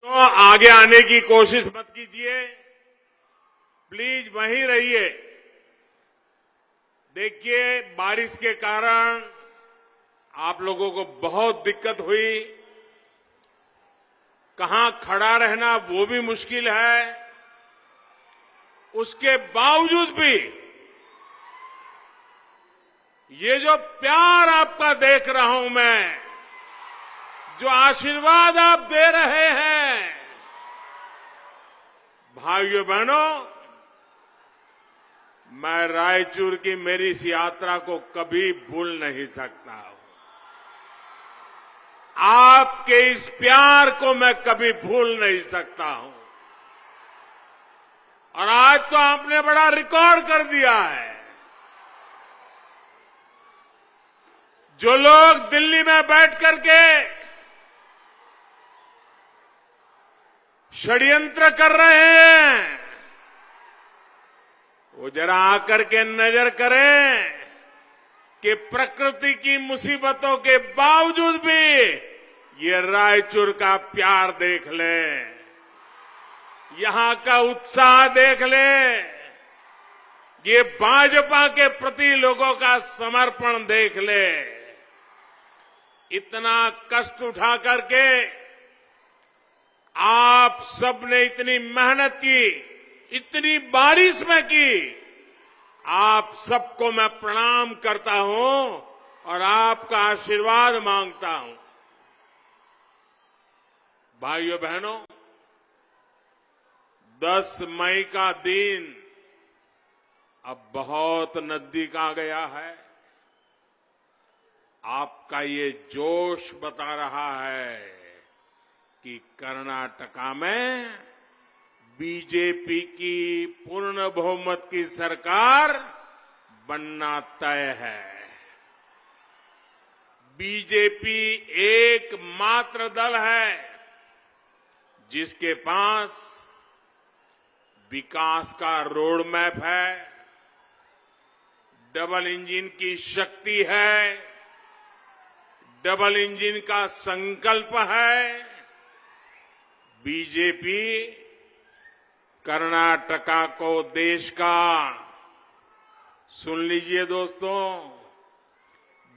तो आगे आने की कोशिश मत कीजिए, प्लीज वहीं रहिए। देखिए, बारिश के कारण आप लोगों को बहुत दिक्कत हुई, कहां खड़ा रहना वो भी मुश्किल है। उसके बावजूद भी ये जो प्यार आपका देख रहा हूं मैं, जो आशीर्वाद आप दे रहे हैं, भाइयों बहनों, मैं रायचूर की मेरी इस यात्रा को कभी भूल नहीं सकता हूं। आपके इस प्यार को मैं कभी भूल नहीं सकता हूं। और आज तो आपने बड़ा रिकॉर्ड कर दिया है। जो लोग दिल्ली में बैठ करके षड्यंत्र कर रहे हैं, वो जरा आकर के नजर करें कि प्रकृति की मुसीबतों के बावजूद भी ये रायचूर का प्यार देख ले, यहां का उत्साह देख ले, ये भाजपा के प्रति लोगों का समर्पण देख ले। इतना कष्ट उठा करके आप सबने इतनी मेहनत की, इतनी बारिश में की, आप सबको मैं प्रणाम करता हूं और आपका आशीर्वाद मांगता हूं। भाइयों बहनों, 10 मई का दिन अब बहुत नजदीक आ गया है। आपका ये जोश बता रहा है कि कर्नाटका में बीजेपी की पूर्ण बहुमत की सरकार बनना तय है। बीजेपी एकमात्र दल है जिसके पास विकास का रोड मैप है, डबल इंजन की शक्ति है, डबल इंजन का संकल्प है। बीजेपी कर्नाटका को देश का, सुन लीजिए दोस्तों,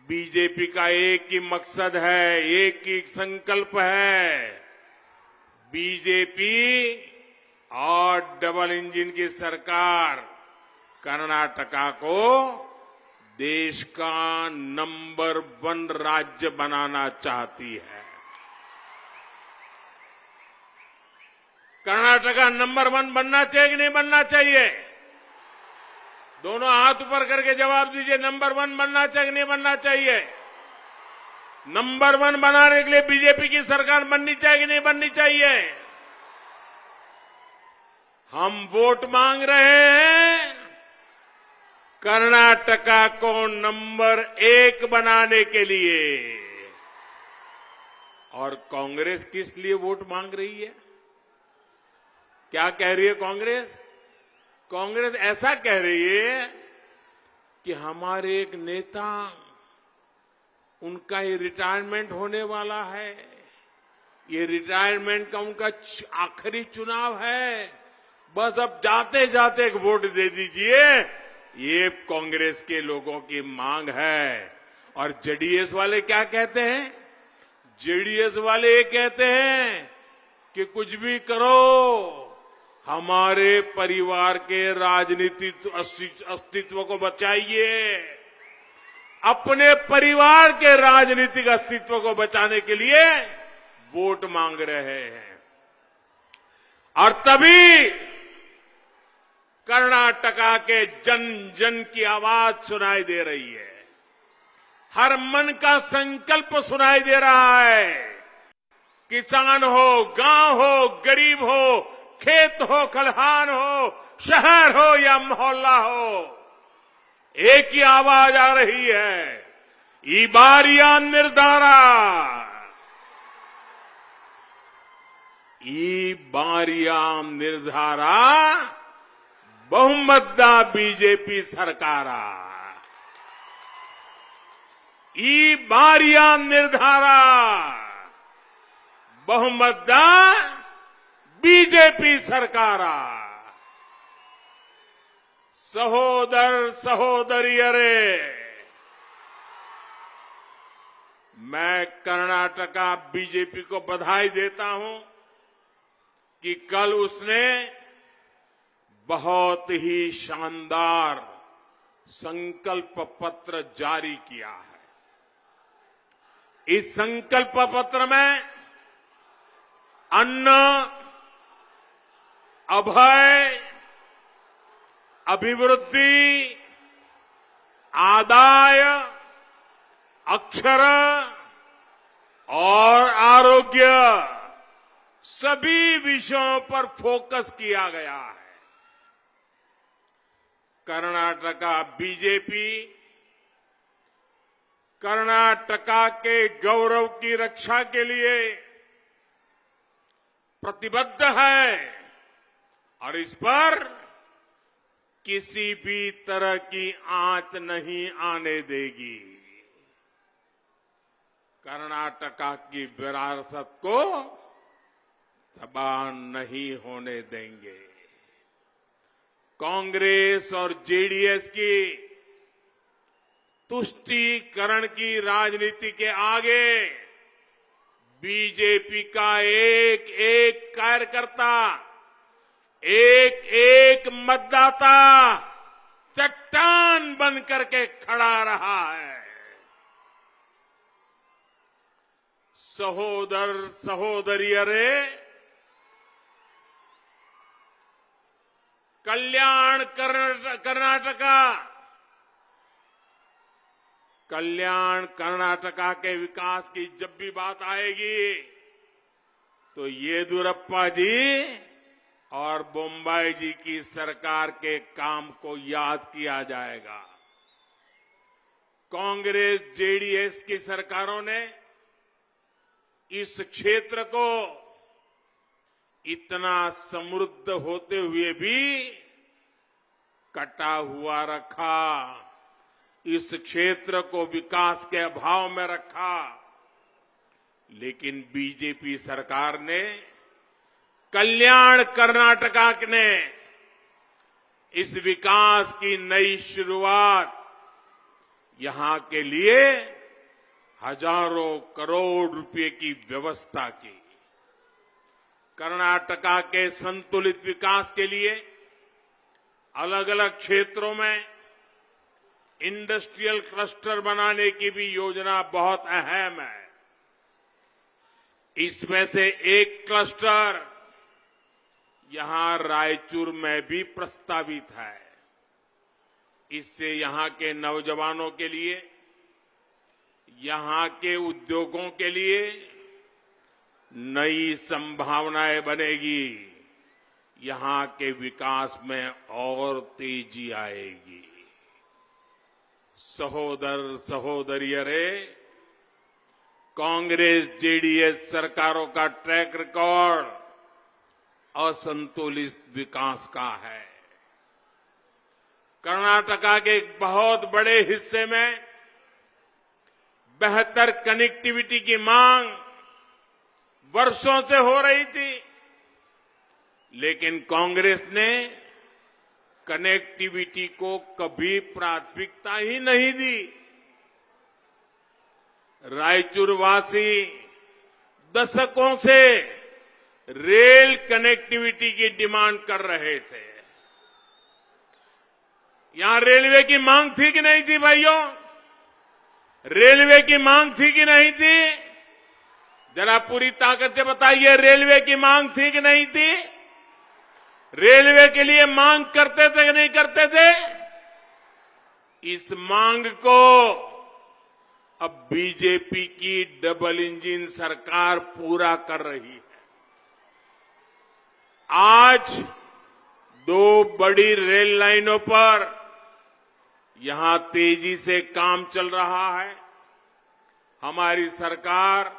बीजेपी का एक ही मकसद है, एक ही संकल्प है। बीजेपी और डबल इंजन की सरकार कर्नाटका को देश का नंबर 1 राज्य बनाना चाहती है। कर्नाटका नंबर 1 बनना चाहिए कि नहीं बनना चाहिए? दोनों हाथ ऊपर करके जवाब दीजिए। नंबर 1 बनना चाहिए कि नहीं बनना चाहिए? नंबर 1 बनाने के लिए बीजेपी की सरकार बननी चाहिए कि नहीं बननी चाहिए? हम वोट मांग रहे हैं कर्नाटका को नंबर 1 बनाने के लिए। और कांग्रेस किस लिए वोट मांग रही है? क्या कह रही है कांग्रेस? कांग्रेस ऐसा कह रही है कि हमारे एक नेता, उनका ये रिटायरमेंट होने वाला है, ये रिटायरमेंट का उनका आखिरी चुनाव है, बस अब जाते जाते एक वोट दे दीजिए। ये कांग्रेस के लोगों की मांग है। और जेडीएस वाले क्या कहते हैं? जेडीएस वाले ये कहते हैं कि कुछ भी करो, हमारे परिवार के राजनीतिक अस्तित्व को बचाइए। अपने परिवार के राजनीतिक अस्तित्व को बचाने के लिए वोट मांग रहे हैं। और तभी कर्नाटका के जन जन की आवाज सुनाई दे रही है, हर मन का संकल्प सुनाई दे रहा है। किसान हो, गांव हो, गरीब हो, खेत हो, खलिहान हो, शहर हो या मोहल्ला हो, एक ही आवाज आ रही है, ई बारिया निर्धारा, ई बारिया निर्धारा बहुमतदा बीजेपी सरकारा। ई बारिया निर्धारा बहुमतदा बीजेपी सरकार सहोदर सहोदरियरे मैं कर्नाटका बीजेपी को बधाई देता हूं कि कल उसने बहुत ही शानदार संकल्प पत्र जारी किया है। इस संकल्प पत्र में अन्न, अभय, अभिवृद्धि, आदाय, अक्षर और आरोग्य सभी विषयों पर फोकस किया गया है। कर्नाटका बीजेपी कर्नाटका के गौरव की रक्षा के लिए प्रतिबद्ध है और इस पर किसी भी तरह की आंच नहीं आने देगी। कर्नाटका की विरासत को तबाह नहीं होने देंगे। कांग्रेस और जेडीएस की तुष्टीकरण की राजनीति के आगे बीजेपी का एक एक कार्यकर्ता, एक एक मतदाता चट्टान बन करके खड़ा रहा है। सहोदर सहोदरियरे कल्याण कर्नाटका के विकास की जब भी बात आएगी तो येदियुरप्पा जी और बोम्बाई जी की सरकार के काम को याद किया जाएगा। कांग्रेस जेडीएस की सरकारों ने इस क्षेत्र को इतना समृद्ध होते हुए भी कटा हुआ रखा, इस क्षेत्र को विकास के अभाव में रखा। लेकिन बीजेपी सरकार ने कल्याण कर्नाटका ने इस विकास की नई शुरुआत यहां के लिए हजारों करोड़ रुपए की व्यवस्था की। कर्नाटका के संतुलित विकास के लिए अलग अलग क्षेत्रों में इंडस्ट्रियल क्लस्टर बनाने की भी योजना बहुत अहम है। इसमें से एक क्लस्टर यहां रायचूर में भी प्रस्तावित है। इससे यहां के नौजवानों के लिए, यहां के उद्योगों के लिए नई संभावनाएं बनेगी, यहां के विकास में और तेजी आएगी। सहोदर सहोदरियरे कांग्रेस जेडीएस सरकारों का ट्रैक रिकॉर्ड असंतुलित विकास का है। कर्नाटका के एक बहुत बड़े हिस्से में बेहतर कनेक्टिविटी की मांग वर्षों से हो रही थी, लेकिन कांग्रेस ने कनेक्टिविटी को कभी प्राथमिकता ही नहीं दी। रायचूर वासी दशकों से रेल कनेक्टिविटी की डिमांड कर रहे थे। यहां रेलवे की मांग थी कि नहीं थी भाइयों? रेलवे की मांग थी कि नहीं थी? जरा पूरी ताकत से बताइए, रेलवे की मांग थी कि नहीं थी? रेलवे के लिए मांग करते थे कि नहीं करते थे? इस मांग को अब बीजेपी की डबल इंजन सरकार पूरा कर रही है। आज 2 बड़ी रेल लाइनों पर यहां तेजी से काम चल रहा है। हमारी सरकार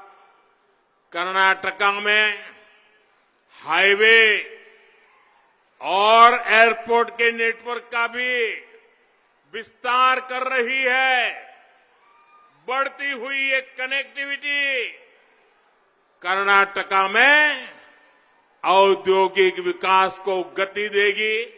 कर्नाटका में हाईवे और एयरपोर्ट के नेटवर्क का भी विस्तार कर रही है। बढ़ती हुई ये कनेक्टिविटी कर्नाटका में औद्योगिक विकास को गति देगी।